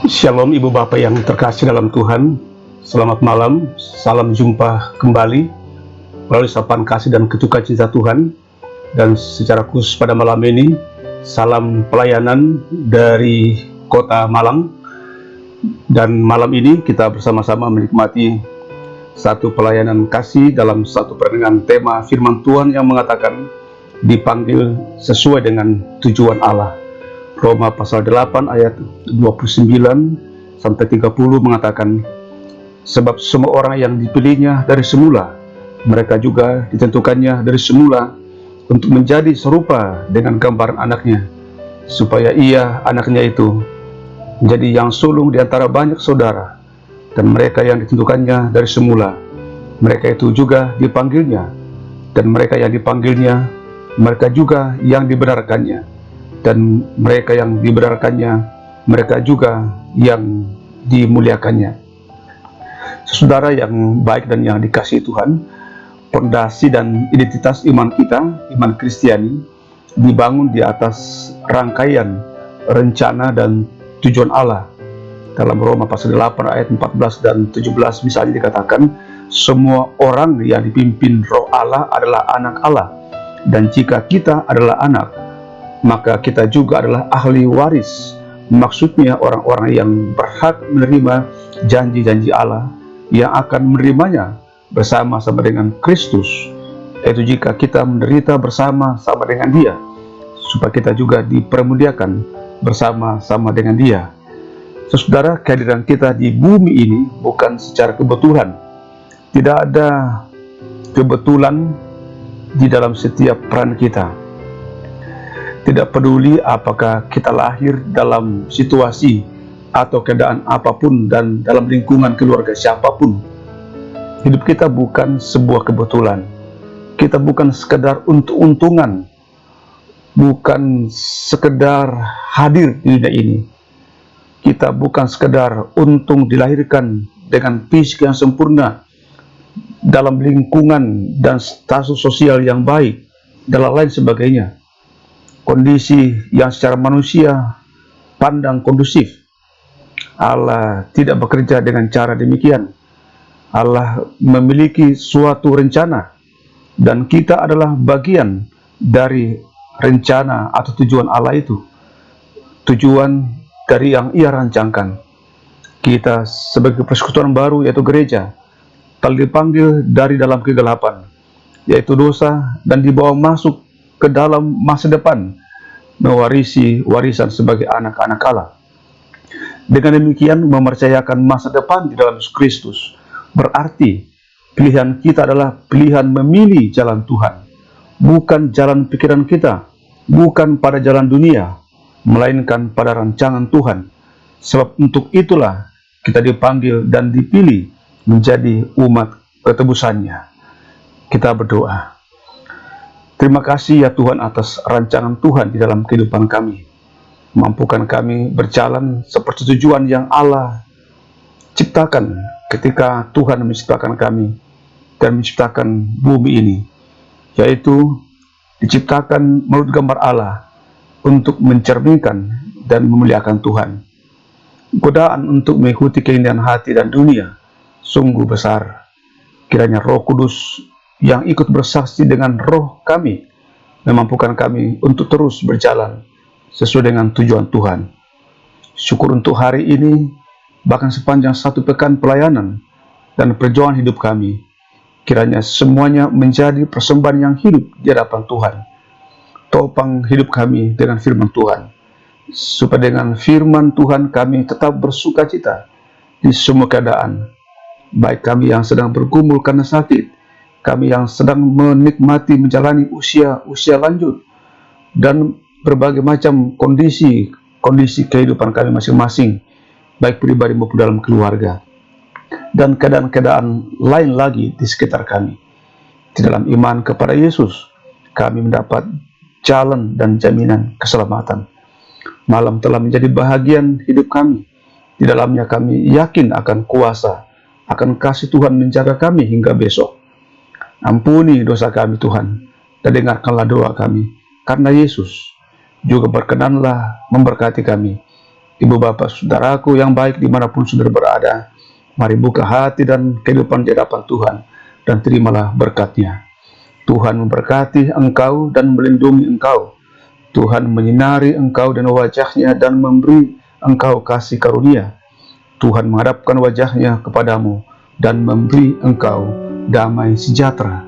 Shalom Ibu Bapak yang terkasih dalam Tuhan. Selamat malam, salam jumpa kembali melalui sapaan kasih dan ketukan cinta Tuhan. Dan secara khusus pada malam ini, salam pelayanan dari kota Malang. Dan malam ini kita bersama-sama menikmati satu pelayanan kasih dalam satu perenungan tema firman Tuhan yang mengatakan dipanggil sesuai dengan tujuan Allah. Roma pasal 8 ayat 29 sampai 30 mengatakan, sebab semua orang yang dipilihnya dari semula, mereka juga ditentukannya dari semula untuk menjadi serupa dengan gambaran anaknya, supaya ia, anaknya itu, menjadi yang sulung di antara banyak saudara. Dan mereka yang ditentukannya dari semula, mereka itu juga dipanggilnya. Dan mereka yang dipanggilnya, mereka juga yang dibenarkannya. Dan mereka yang dibenarkannya, mereka juga yang dimuliakannya. Saudara yang baik dan yang dikasihi Tuhan, pondasi dan identitas iman kita, iman Kristiani, dibangun di atas rangkaian rencana dan tujuan Allah. Dalam Roma pasal 8 ayat 14 dan 17 misalnya dikatakan, semua orang yang dipimpin Roh Allah adalah anak Allah. Dan jika kita adalah anak, maka kita juga adalah ahli waris. Maksudnya orang-orang yang berhak menerima janji-janji Allah yang akan menerimanya bersama-sama dengan Kristus, yaitu jika kita menderita bersama-sama dengan Dia, supaya kita juga dipermuliakan bersama-sama dengan Dia. Saudara, kehadiran kita di bumi ini bukan secara kebetulan. Tidak ada kebetulan di dalam setiap peran kita. Tidak peduli apakah kita lahir dalam situasi atau keadaan apapun dan dalam lingkungan keluarga siapapun. Hidup kita bukan sebuah kebetulan. Kita bukan sekedar untung-untungan, bukan sekedar hadir di dunia ini. Kita bukan sekedar untung dilahirkan dengan fisik yang sempurna, dalam lingkungan dan status sosial yang baik, dan lain sebagainya. Kondisi yang secara manusia pandang kondusif. Allah tidak bekerja dengan cara demikian. Allah memiliki suatu rencana, dan kita adalah bagian dari rencana atau tujuan Allah itu. Tujuan dari yang Ia rancangkan. Kita sebagai persekutuan baru, yaitu gereja, telah dipanggil dari dalam kegelapan, yaitu dosa, dan dibawa masuk ke dalam masa depan, mewarisi warisan sebagai anak-anak Allah. Dengan demikian, mempercayakan masa depan di dalam Yesus Kristus berarti pilihan kita adalah pilihan memilih jalan Tuhan, bukan jalan pikiran kita, bukan pada jalan dunia, melainkan pada rancangan Tuhan. Sebab untuk itulah kita dipanggil dan dipilih menjadi umat ketebusannya. Kita berdoa. Terima kasih ya Tuhan atas rancangan Tuhan di dalam kehidupan kami. Mampukan kami berjalan seperti tujuan yang Allah ciptakan ketika Tuhan menciptakan kami dan menciptakan bumi ini, yaitu diciptakan menurut gambar Allah untuk mencerminkan dan memuliakan Tuhan. Godaan untuk mengikuti keinginan hati dan dunia sungguh besar. Kiranya Roh Kudus yang ikut bersaksi dengan roh kami, memampukan kami untuk terus berjalan sesuai dengan tujuan Tuhan. Syukur untuk hari ini, bahkan sepanjang satu pekan pelayanan dan perjuangan hidup kami. Kiranya semuanya menjadi persembahan yang hidup di hadapan Tuhan. Topang hidup kami dengan firman Tuhan, supaya dengan firman Tuhan kami tetap bersuka cita di semua keadaan. Baik kami yang sedang bergumul karena sakit, kami yang sedang menikmati menjalani usia lanjut, dan berbagai macam kondisi kehidupan kami masing-masing, baik pribadi maupun dalam keluarga, dan keadaan-keadaan lain lagi di sekitar kami. Di dalam iman kepada Yesus, kami mendapat jalan dan jaminan keselamatan. Malam telah menjadi bahagian hidup kami. Di dalamnya kami yakin akan kuasa, akan kasih Tuhan menjaga kami hingga besok. Ampuni dosa kami Tuhan, dan dengarkanlah doa kami, karena Yesus juga berkenanlah memberkati kami. Ibu bapak saudaraku yang baik dimanapun saudara berada, mari buka hati dan kehidupan di hadapan Tuhan, dan terimalah berkat-Nya. Tuhan memberkati engkau dan melindungi engkau. Tuhan menyinari engkau dan wajah-Nya dan memberi engkau kasih karunia. Tuhan menghadapkan wajah-Nya kepadamu dan memberi engkau damai sejahtera.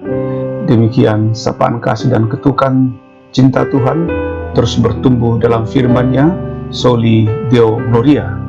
Demikian sapaan kasih dan ketukan cinta Tuhan terus bertumbuh dalam firman-Nya. Soli Deo Gloria.